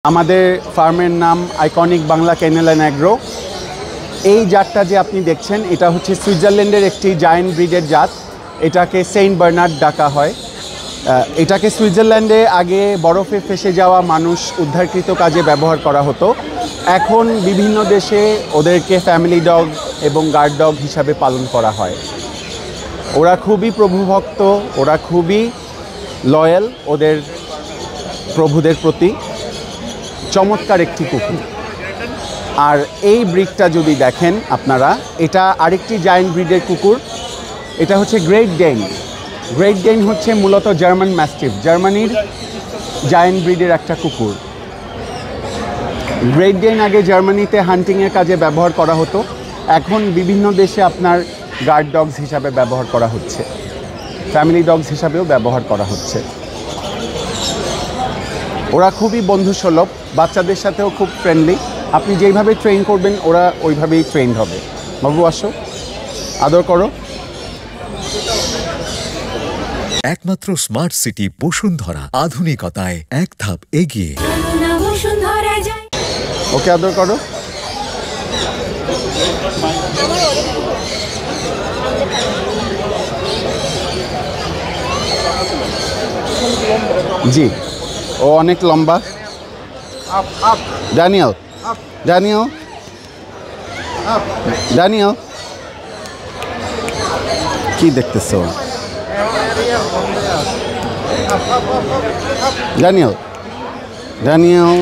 আমাদের ফার্মের নাম Iconic Bangla Canal and Agro. এই জাতটা যে আপনি দেখছেন এটা হচ্ছে সুইজারল্যান্ডের একটি জায়ান্ট ব্রিডের জাত। এটাকে সেন্ট বার্নার্ড ডাকা হয়। এটাকে সুইজারল্যান্ডে আগে বরফে ফেসে যাওয়া মানুষ উদ্ধারকৃত কাজে ব্যবহার করা হতো। এখন বিভিন্ন দেশে ওদেরকে ফ্যামিলি ডগ এবং গার্ড ডগ হিসাবে পালন করা হয়। ওরা খুবই প্রভুভক্ত, ওরা খুবই লয়াল ওদের প্রভুদের প্রতি। চমৎকার একটি কুকুর। আর এই ব্রিডটা যদি দেখেন আপনারা, এটা আরেকটি জায়ান্ট ব্রিডের কুকুর। এটা হচ্ছে গ্রেট ডেন। গ্রেট ডেন হচ্ছে মূলত জার্মান ম্যাস্টিফ, জার্মানির জায়ান্ট ব্রিডের একটা কুকুর। গ্রেট ডেন আগে জার্মানিতে হান্টিংয়ের কাজে ব্যবহার করা হতো, এখন বিভিন্ন দেশে আপনার গার্ড ডগস হিসাবে ব্যবহার করা হচ্ছে, ফ্যামিলি ডগস হিসাবেও ব্যবহার করা হচ্ছে। ওরা খুবই বন্ধুসুলভ, বাচ্চাদের সাথেও খুব ফ্রেন্ডলি। আপনি যেইভাবে ট্রেন করবেন ওরা ওইভাবেই ট্রেন্ড হবে। বাবু আসো, আদর করো। একমাত্র স্মার্ট সিটি বসুন্ধরা, আধুনিকতায় এক ধাপ এগিয়ে। ওকে আদর করো। জি, ও অনেক লম্বা। ড্যানিয়েল, ড্যানিয়েল, ড্যানিয়েল, কি দেখতেছো? ড্যানিয়েল, ড্যানিয়েল,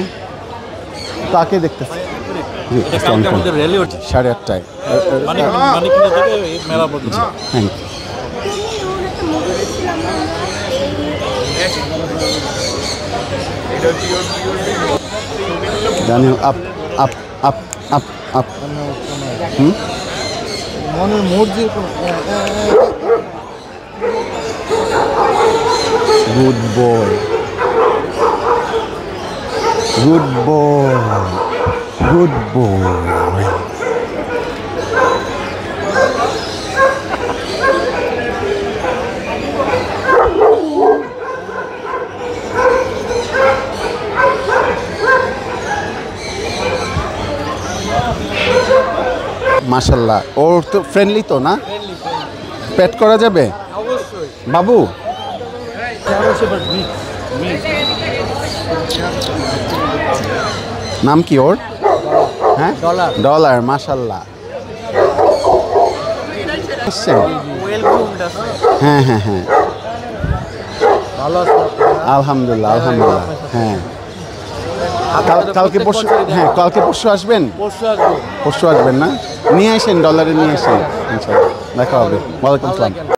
তাকে দেখতেছে। জি, 8:30টায়। Thank you. Daniel, up, up, up, up, up. মনের মর্জি। Good boy. Good boy. Good boy. মাশাল্লাহ, ওর তো ফ্রেন্ডলি তো না? পেট করা যাবে? বাবু নাম কি ওর? হ্যাঁ, ডলার। মাশাল্লাহ। হ্যাঁ হ্যাঁ হ্যাঁ, আলহামদুলিল্লাহ আলহামদুলিল্লাহ। হ্যাঁ, কালকে পরশু, হ্যাঁ কালকে পরশু আসবেন? পরশু আসবেন না? নিয়ে আসেন, ডলারে নিয়ে আসেন, ইনশাআল্লাহ দেখা হবে। ওয়ালাইকুম আসসালাম।